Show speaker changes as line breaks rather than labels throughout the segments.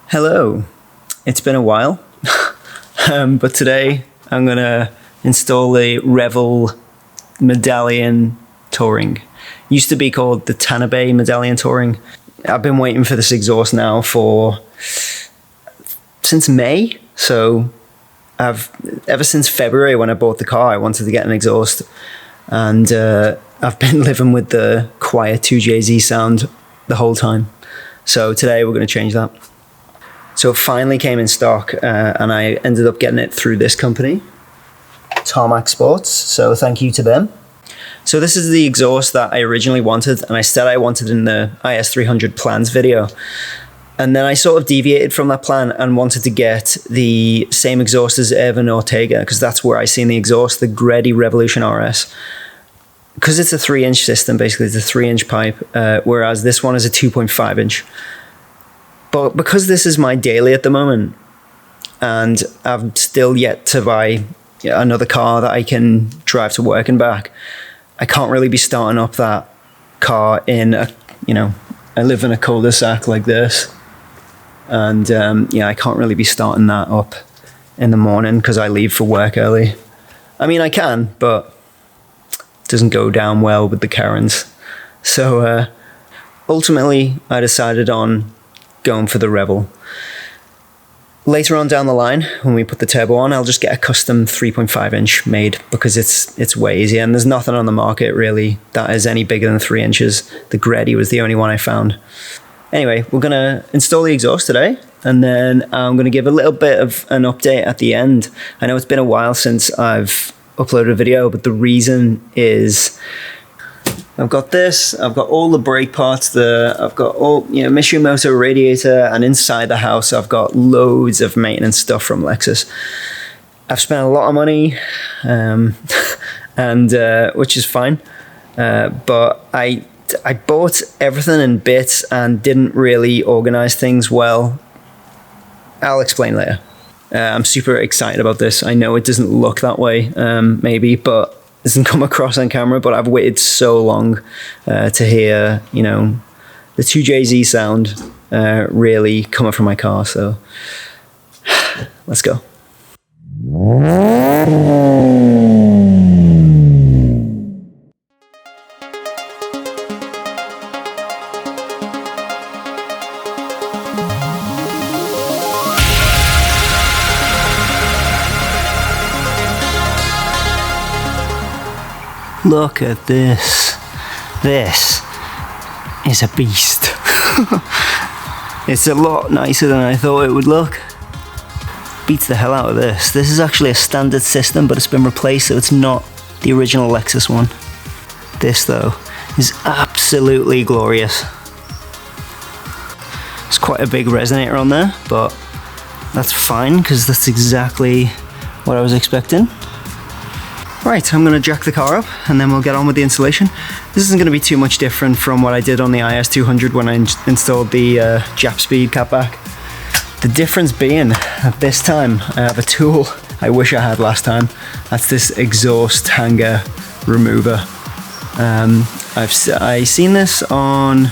Hello, it's been a while, but today I'm going to install the Revel Medallion Touring. Used to be called the Tanabe Medallion Touring. I've been waiting for this exhaust now since May, so ever since February when I bought the car I wanted to get an exhaust, and I've been living with the quiet 2JZ sound the whole time. So today we're going to change that. So it finally came in stock, and I ended up getting it through this company, Tarmac Sports, so thank you to them. So this is the exhaust that I originally wanted, and I said I wanted in the IS300 plans video. And then I sort of deviated from that plan and wanted to get the same exhaust as Erwin Ortega, because that's where I seen the exhaust, the Gredi Revolution RS. Because it's a 3-inch system, basically it's a 3-inch pipe, whereas this one is a 2.5-inch. But because this is my daily at the moment, and I've still yet to buy another car that I can drive to work and back, I can't really be starting up that car in I live in a cul-de-sac like this, and I can't really be starting that up in the morning because I leave for work early. I mean, I can, but it doesn't go down well with the Karens. So ultimately, I decided on going for the Revel. Later on down the line, when we put the turbo on, I'll just get a custom 3.5-inch made, because it's way easier, and there's nothing on the market really that is any bigger than 3 inches. The Gredi was the only one I found. Anyway, we're gonna install the exhaust today, and then I'm gonna give a little bit of an update at the end. I know it's been a while since I've uploaded a video, but the reason is I've got this, I've got all the brake parts there, I've got all, Mitsumoto radiator, and inside the house I've got loads of maintenance stuff from Lexus. I've spent a lot of money, and which is fine, but I bought everything in bits and didn't really organize things well. I'll explain later. I'm super excited about this. I know it doesn't look that way, maybe, but doesn't come across on camera, but I've waited so long to hear, the 2JZ sound really coming from my car, so let's go. Look at this. This is a beast. It's a lot nicer than I thought it would look. Beats the hell out of this. This is actually a standard system, but it's been replaced, so it's not the original Lexus one. This, though, is absolutely glorious. It's quite a big resonator on there, but that's fine, because that's exactly what I was expecting. Right, I'm going to jack the car up and then we'll get on with the installation. This isn't going to be too much different from what I did on the IS200 when I installed the Jap Speed catback. The difference being that this time I have a tool I wish I had last time. That's this exhaust hanger remover. I've seen this on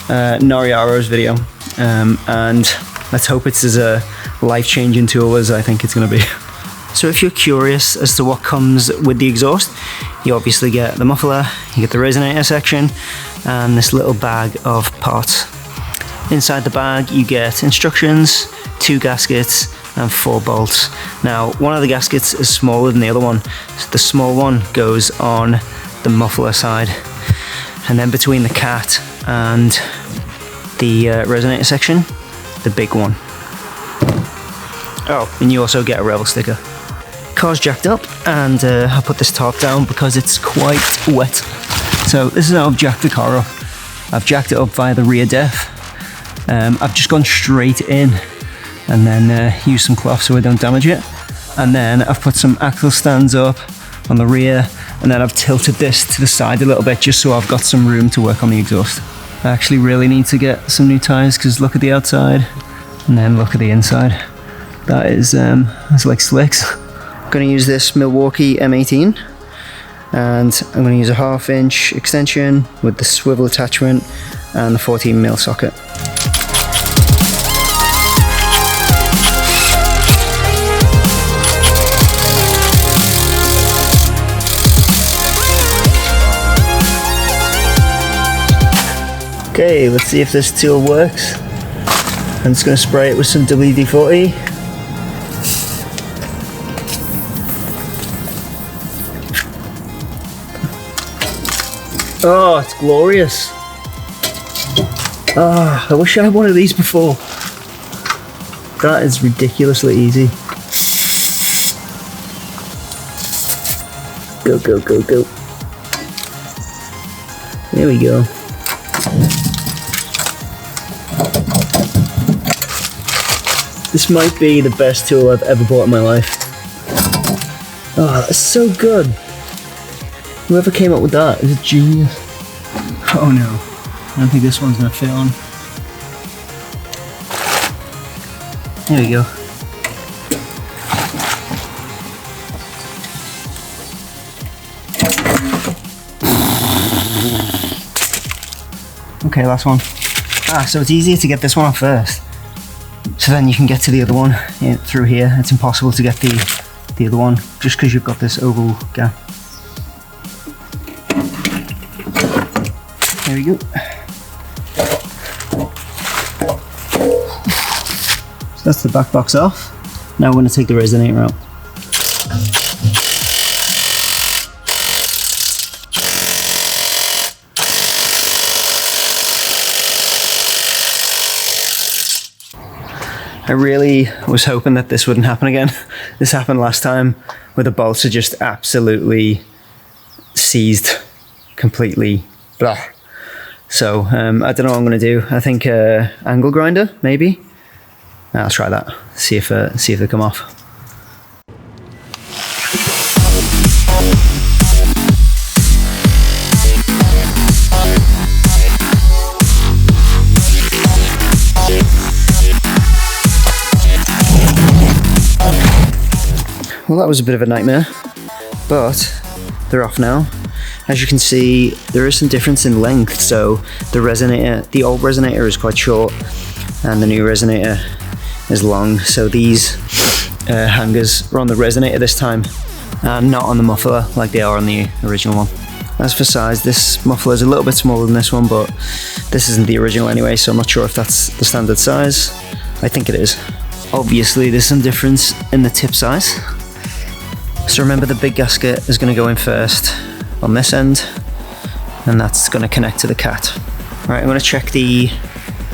Noriaro's video, and let's hope it's as a life-changing tool as I think it's going to be. So if you're curious as to what comes with the exhaust, you obviously get the muffler, you get the resonator section, and this little bag of parts. Inside the bag you get instructions, 2 gaskets, and 4 bolts. Now, one of the gaskets is smaller than the other one, so the small one goes on the muffler side, and then between the cat and the resonator section, the big one. Oh, and you also get a Revel sticker. Car's jacked up, and I'll put this tarp down because it's quite wet. So this is how I've jacked the car up. I've jacked it up via the rear def. I've just gone straight in and then used some cloth so I don't damage it. And then I've put some axle stands up on the rear, and then I've tilted this to the side a little bit just so I've got some room to work on the exhaust. I actually really need to get some new tyres, because look at the outside and then look at the inside. That is that's like slicks. I'm going to use this Milwaukee M18, and I'm going to use a 1/2 inch extension with the swivel attachment and the 14mm socket. Okay, let's see if this tool works. I'm just going to spray it with some WD-40. Oh, it's glorious. Ah, I wish I had one of these before. That is ridiculously easy. Go, go, go, go. There we go. This might be the best tool I've ever bought in my life. Oh, that's so good. Whoever came up with that is a genius. Oh no, I don't think this one's gonna fit on. There we go. Okay, last one. Ah, so it's easier to get this one off first. So then you can get to the other one through here. It's impossible to get the other one just because you've got this oval gap. There we go. So that's the back box off. Now we're going to take the resonator out. I really was hoping that this wouldn't happen again. This happened last time where the bolts are just absolutely seized completely. Blah. So I don't know what I'm going to do. I think angle grinder, maybe. I'll try that. See if they come off. Well, that was a bit of a nightmare, but they're off now. As you can see, there is some difference in length. So the old resonator is quite short, and the new resonator is long. So these hangers are on the resonator this time, and not on the muffler like they are on the original one. As for size, this muffler is a little bit smaller than this one, but this isn't the original anyway, so I'm not sure if that's the standard size. I think it is. Obviously, there's some difference in the tip size. So remember, the big gasket is going to go in first on this end, and that's going to connect to the cat. Right, I'm going to check the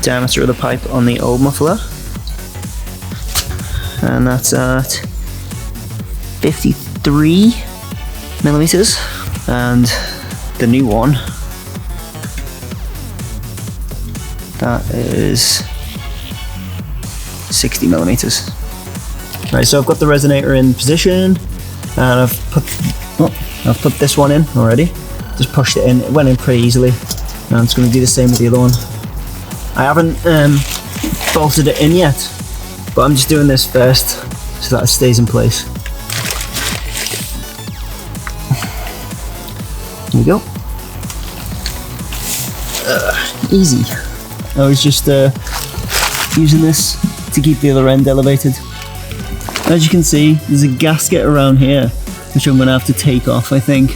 diameter of the pipe on the old muffler, and that's at 53 millimeters, and the new one, that is 60 millimeters. Right, so I've got the resonator in position, and I've put this one in already. Just pushed it in. It went in pretty easily. And I'm just going to do the same with the other one. I haven't bolted it in yet, but I'm just doing this first so that it stays in place. There we go. Easy. I was just using this to keep the other end elevated. As you can see, there's a gasket around here, which I'm going to have to take off, I think,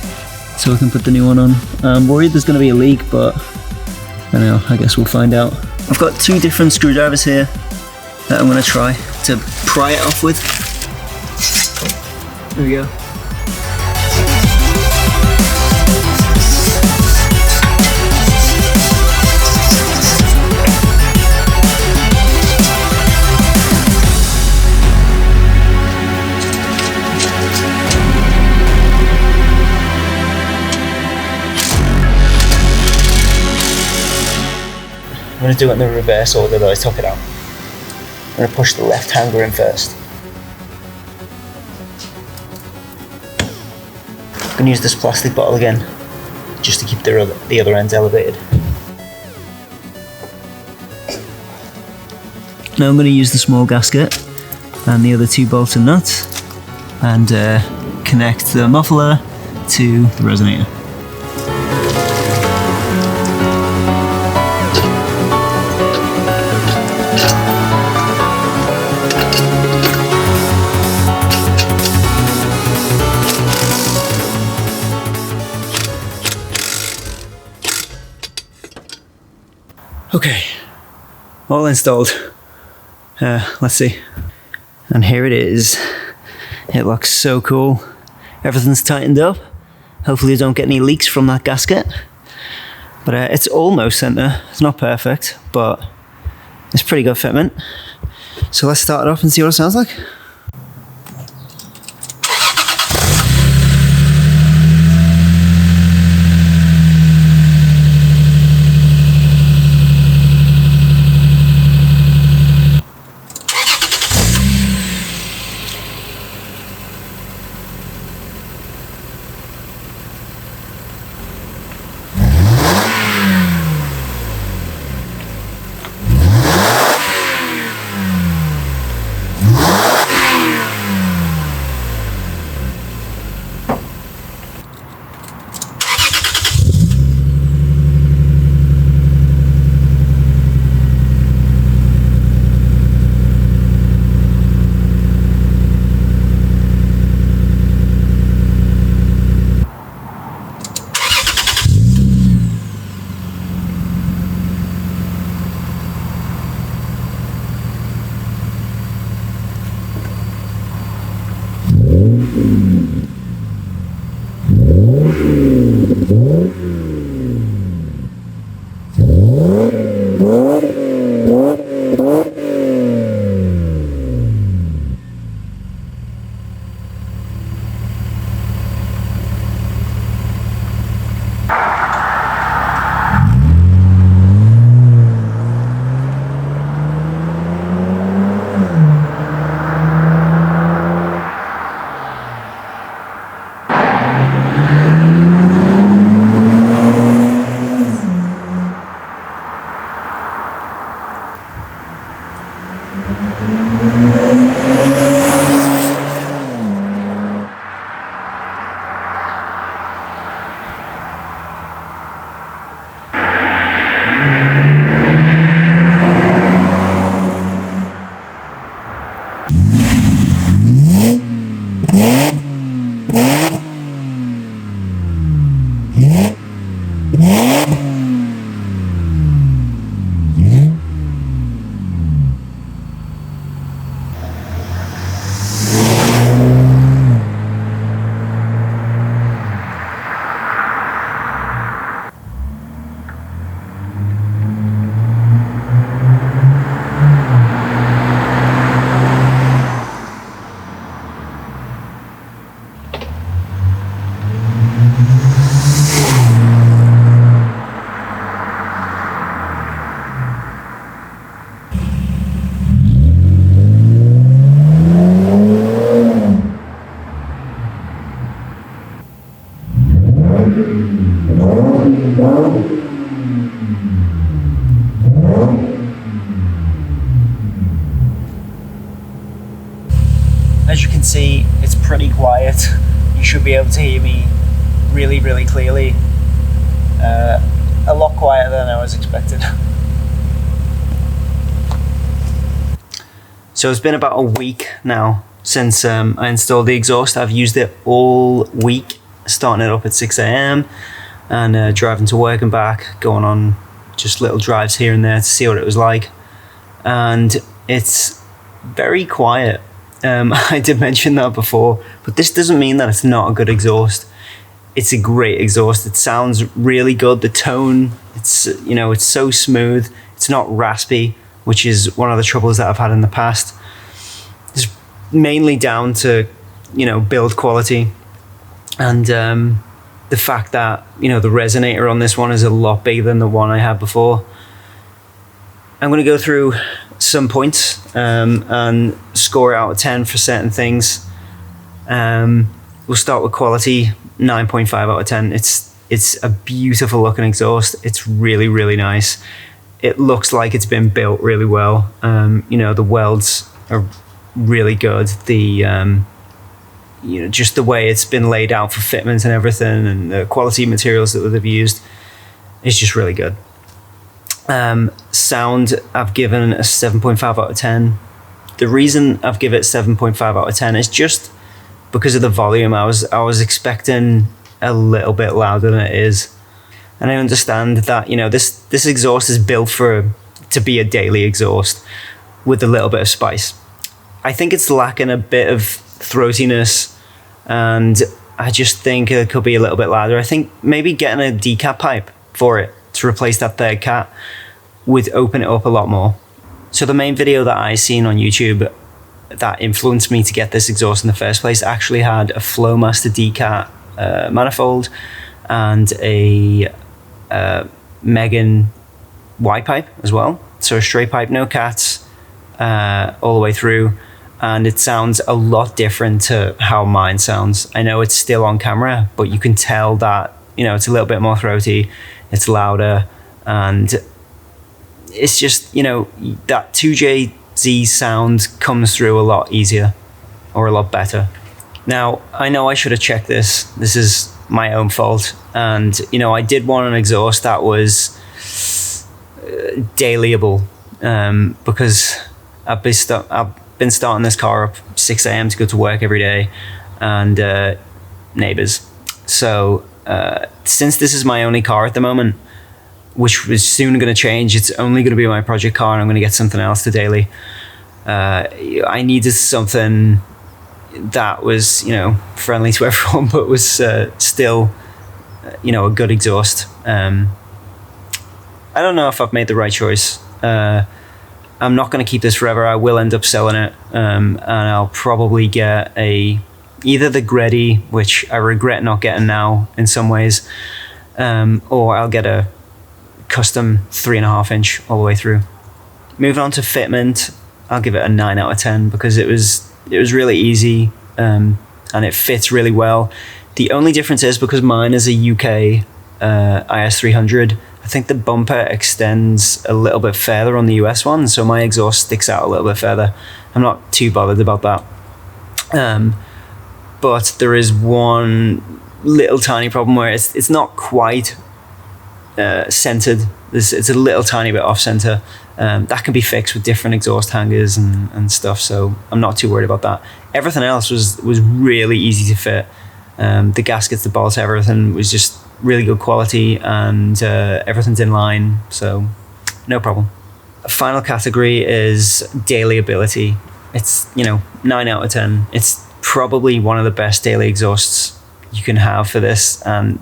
so I can put the new one on. I'm worried there's going to be a leak, but I don't know, I guess we'll find out. I've got two different screwdrivers here that I'm going to try to pry it off with. There we go. I'm going to do it in the reverse order that I took it out. I'm going to push the left hanger in first. I'm going to use this plastic bottle again, just to keep the other ends elevated. Now I'm going to use the small gasket and the other two bolts and nuts, and connect the muffler to the resonator. all installed. Let's see. And here it is. It looks so cool. Everything's tightened up. Hopefully you don't get any leaks from that gasket. But it's almost center. It's not perfect, but it's pretty good fitment. So let's start it off and see what it sounds like. As you can see, it's pretty quiet. You should be able to hear me really, really clearly. A lot quieter than I was expecting. So it's been about a week now since I installed the exhaust. I've used it all week, starting it up at 6 a.m. and driving to work and back, going on just little drives here and there to see what it was like. And it's very quiet. I did mention that before, but this doesn't mean that it's not a good exhaust. It's a great exhaust. It sounds really good. The tone, it's so smooth. It's not raspy, which is one of the troubles that I've had in the past. It's mainly down to, build quality and the fact that, the resonator on this one is a lot bigger than the one I had before. I'm going to go through some points and score out of 10 for certain things. We'll start with quality, 9.5 out of 10. It's a beautiful looking exhaust. It's really, really nice. It looks like it's been built really well. The welds are really good. The just the way it's been laid out for fitment and everything, and the quality materials that they've used is just really good. Sound, I've given a 7.5 out of 10. The reason I've given it 7.5 out of 10 is just because of the volume. I was expecting a little bit louder than it is. And I understand that, this exhaust is built for to be a daily exhaust with a little bit of spice. I think it's lacking a bit of throatiness, and I just think it could be a little bit louder. I think maybe getting a decat pipe for it to replace that third cat would open it up a lot more. So the main video that I seen on YouTube that influenced me to get this exhaust in the first place actually had a Flowmaster decat manifold and a Megan Y pipe as well. So a straight pipe, no cats, all the way through. And it sounds a lot different to how mine sounds. I know it's still on camera, but you can tell that, it's a little bit more throaty, it's louder, and it's just, that 2JZ sound comes through a lot easier or a lot better. Now, I know I should have checked this. This is my own fault. And, I did want an exhaust that was dailyable, because I've been starting this car up 6 a.m. to go to work every day, and neighbors. So since this is my only car at the moment, which is soon going to change, it's only going to be my project car and I'm going to get something else to daily. I needed something that was, friendly to everyone, but was still, a good exhaust. I don't know if I've made the right choice. I'm not going to keep this forever. I will end up selling it, and I'll probably get either the Greddy, which I regret not getting now in some ways, or I'll get a custom 3.5 inch all the way through. Moving on to fitment, I'll give it a 9 out of 10 because it was really easy, and it fits really well. The only difference is because mine is a UK IS300, I think the bumper extends a little bit further on the US one, so my exhaust sticks out a little bit further. I'm not too bothered about that. But there is one little tiny problem where it's not quite centered. It's a little tiny bit off center. That can be fixed with different exhaust hangers and stuff, so I'm not too worried about that. Everything else was really easy to fit. The gaskets, the bolts, everything was just really good quality, and everything's in line, so no problem. A final category is daily ability. It's 9 out of 10. It's probably one of the best daily exhausts you can have for this, and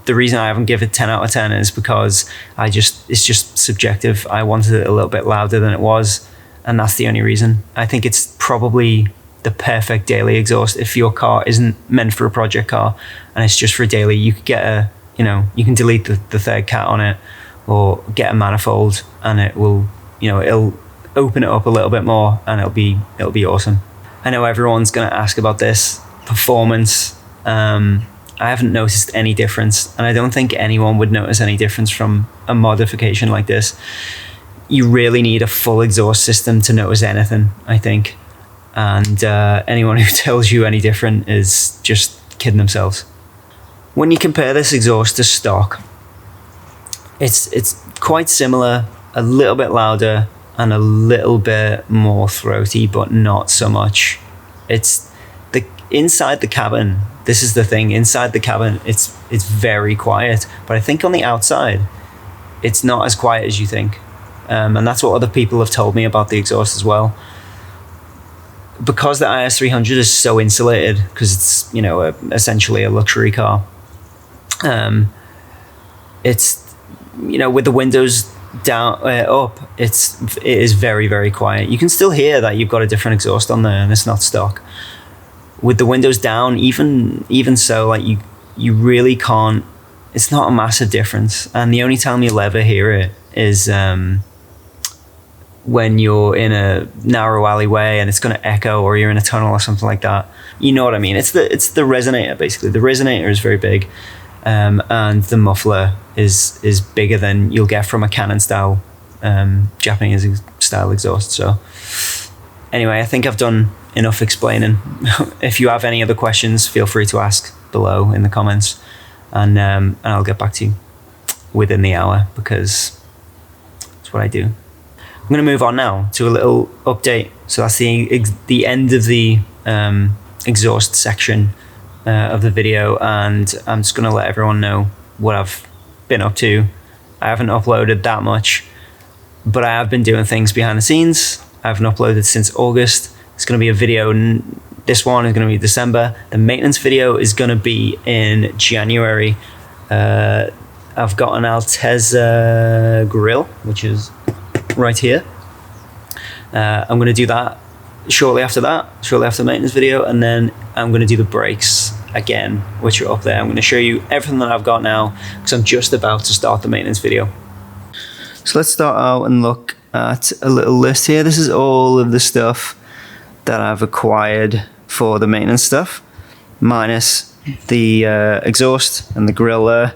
the reason I haven't given it 10 out of 10 is because it's just subjective. I wanted it a little bit louder than it was, and that's the only reason. I think it's probably the perfect daily exhaust. If your car isn't meant for a project car and it's just for a daily, you could get you can delete the third cat on it, or get a manifold, and it will, it'll open it up a little bit more, and it'll be awesome. I know everyone's going to ask about this performance. I haven't noticed any difference, and I don't think anyone would notice any difference from a modification like this. You really need a full exhaust system to notice anything, I think. And anyone who tells you any different is just kidding themselves. When you compare this exhaust to stock, it's quite similar, a little bit louder and a little bit more throaty, but not so much. It's inside the cabin. This is the thing. Inside the cabin, it's very quiet, but I think on the outside, it's not as quiet as you think. And that's what other people have told me about the exhaust as well. Because the IS300 is so insulated, because it's essentially a luxury car, it's with the windows down up, it is very, very quiet. You can still hear that you've got a different exhaust on there, and it's not stock. With the windows down, even so, like you really can't. It's not a massive difference, and the only time you'll ever hear it is when you're in a narrow alleyway and it's going to echo, or you're in a tunnel or something like that. You know what I mean? It's the resonator, basically. The resonator is very big, and the muffler is bigger than you'll get from a Canon style Japanese style exhaust. So anyway, I think I've done enough explaining. If you have any other questions, feel free to ask below in the comments, and I'll get back to you within the hour, because that's what I do. I'm going to move on now to a little update. So that's the end of the exhaust section of the video, and I'm just going to let everyone know what I've been up to. I haven't uploaded that much. but I have been doing things behind the scenes. I haven't uploaded since August. It's going to be a video. This one is going to be December. The maintenance video is going to be in January. I've got an Altezza grill, which is right here. I'm going to do that shortly after the maintenance video, and then I'm going to do the brakes again, which are up there. I'm going to show you everything that I've got now, because I'm just about to start the maintenance video. So let's start out and look at a little list here. This is all of the stuff that I've acquired for the maintenance stuff, minus the exhaust and the grill there.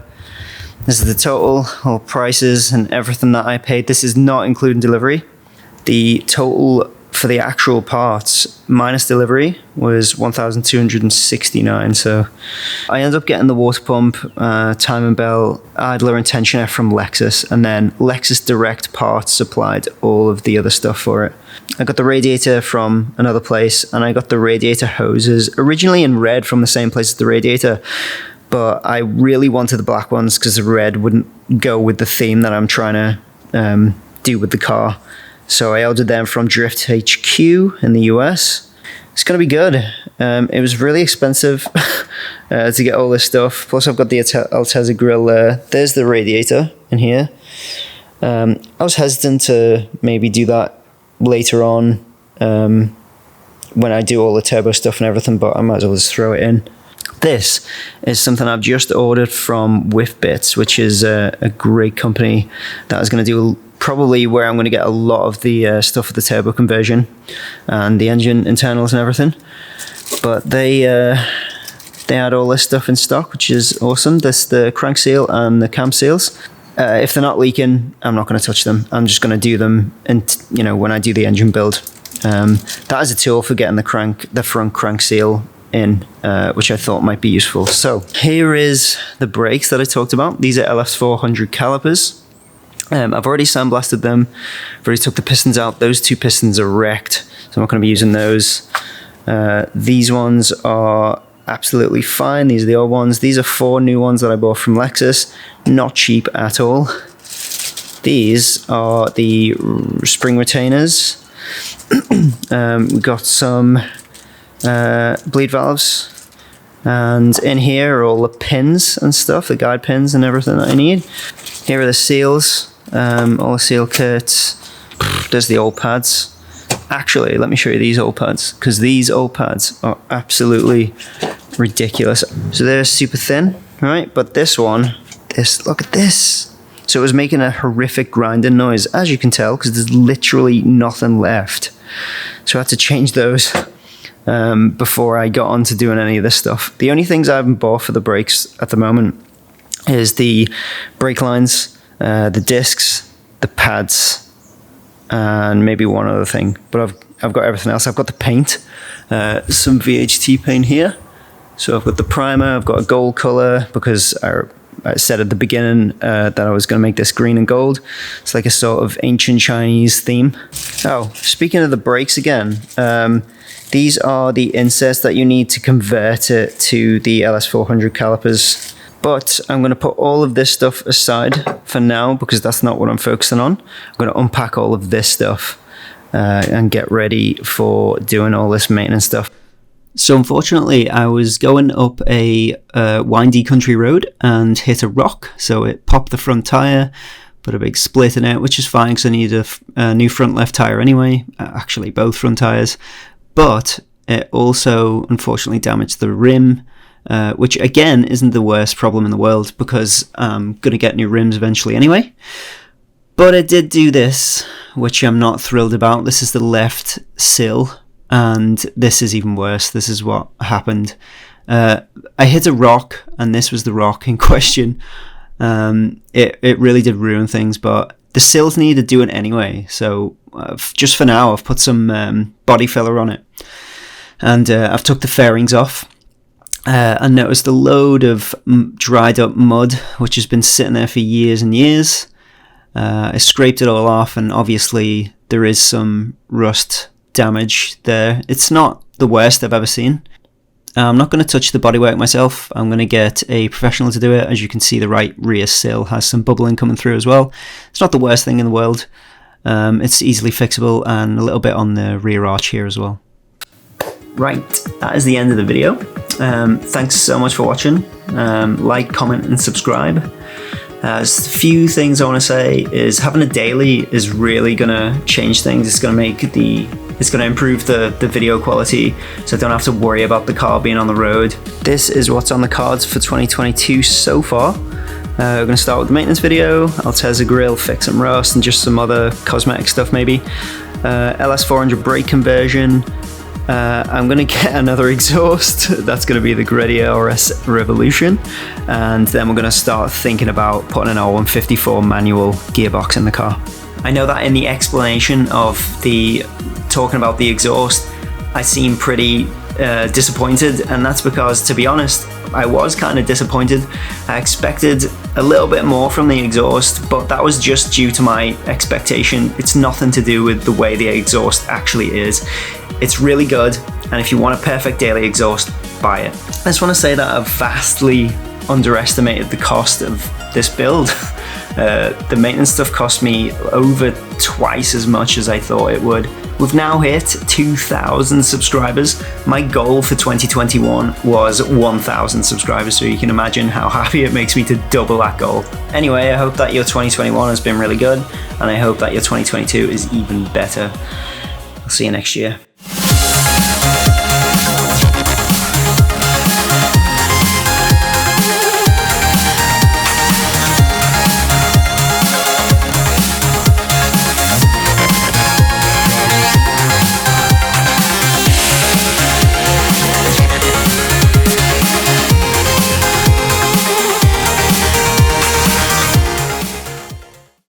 This is the total, all prices and everything that I paid. This is not including delivery. The total for the actual parts minus delivery was 1,269. So I ended up getting the water pump, timing belt, idler and tensioner from Lexus, and then Lexus Direct Parts supplied all of the other stuff for it. I got the radiator from another place, and I got the radiator hoses originally in red from the same place as the radiator, but I really wanted the black ones because the red wouldn't go with the theme that I'm trying to do with the car. So I ordered them from Drift HQ in the US. It's going to be good. It was really expensive to get all this stuff. Plus I've got the Altezza grill there. There's the radiator in here. I was hesitant to maybe do that later on when I do all the turbo stuff and everything, but I might as well just throw it in. This is something I've just ordered from Whiffbits, which is a great company that is going to do probably where I'm going to get a lot of the stuff for the turbo conversion and the engine internals and everything. But they had all this stuff in stock, which is awesome. This the crank seal and the cam seals. If they're not leaking, I'm not going to touch them. I'm just going to do them, and when I do the engine build. That is a tool for getting the front crank seal in, which I thought might be useful. So here is the brakes that I talked about. These are LS400 calipers. I've already sandblasted them. I've already took the pistons out. Those two pistons are wrecked, so I'm not going to be using those. These ones are absolutely fine. These are the old ones. These are 4 new ones that I bought from Lexus. Not cheap at all. These are the spring retainers. We've got some bleed valves, and in here are all the pins and stuff, the guide pins and everything that I need. Here are the seals, all the seal kits. There's the old pads. Actually, let me show you these old pads, because these old pads are absolutely ridiculous. So they're super thin, right? But this one, look at this. So it was making a horrific grinding noise, as you can tell, because there's literally nothing left. So I had to change those before I got on to doing any of this stuff. The only things I haven't bought for the brakes at the moment is the brake lines, the discs, the pads, and maybe one other thing. But I've got everything else. I've got the paint, some VHT paint here. So I've got the primer. I've got a gold color because I said at the beginning that I was going to make this green and gold. It's like a sort of ancient Chinese theme. Oh, speaking of the brakes again, these are the inserts that you need to convert it to the LS400 calipers. But I'm going to put all of this stuff aside for now, because that's not what I'm focusing on. I'm going to unpack all of this stuff and get ready for doing all this maintenance stuff. So unfortunately, I was going up a windy country road and hit a rock. So it popped the front tyre, put a big split in it, which is fine because I needed a new front left tyre anyway. Actually, both front tyres. But it also unfortunately damaged the rim, which again isn't the worst problem in the world because I'm going to get new rims eventually anyway. But it did do this, which I'm not thrilled about. This is the left sill. And this is even worse. This is what happened. I hit a rock, and this was the rock in question. It really did ruin things, but the sills needed doing anyway. So just for now, I've put some body filler on it. And I've took the fairings off. And noticed a load of dried up mud, which has been sitting there for years and years. I scraped it all off, and obviously there is some rust damage there. It's not the worst I've ever seen. I'm not going to touch the bodywork myself. I'm going to get a professional to do it. As you can see, the right rear sill has some bubbling coming through as well. It's not the worst thing in the world. It's easily fixable, and a little bit on the rear arch here as well. Right, that is the end of the video. Thanks so much for watching. Like, comment and subscribe. A few things I want to say is having a daily is really gonna change things. It's gonna improve the video quality, so I don't have to worry about the car being on the road. This is what's on the cards for 2022 so far. We're gonna start with the maintenance video. I'll test the grill, fix some rust, and just some other cosmetic stuff maybe. LS400 brake conversion. I'm going to get another exhaust. That's going to be the Greddy RS Revolution, and then we're going to start thinking about putting an R154 manual gearbox in the car. I know that in the explanation of talking about the exhaust, I seem pretty disappointed, and that's because, to be honest, I was kind of disappointed. I expected a little bit more from the exhaust, but that was just due to my expectation. It's nothing to do with the way the exhaust actually is. It's really good, and if you want a perfect daily exhaust, buy it. I just want to say that I've vastly underestimated the cost of this build. The maintenance stuff cost me over twice as much as I thought it would. We've now hit 2,000 subscribers. My goal for 2021 was 1,000 subscribers, so you can imagine how happy it makes me to double that goal. Anyway, I hope that your 2021 has been really good, and I hope that your 2022 is even better. I'll see you next year.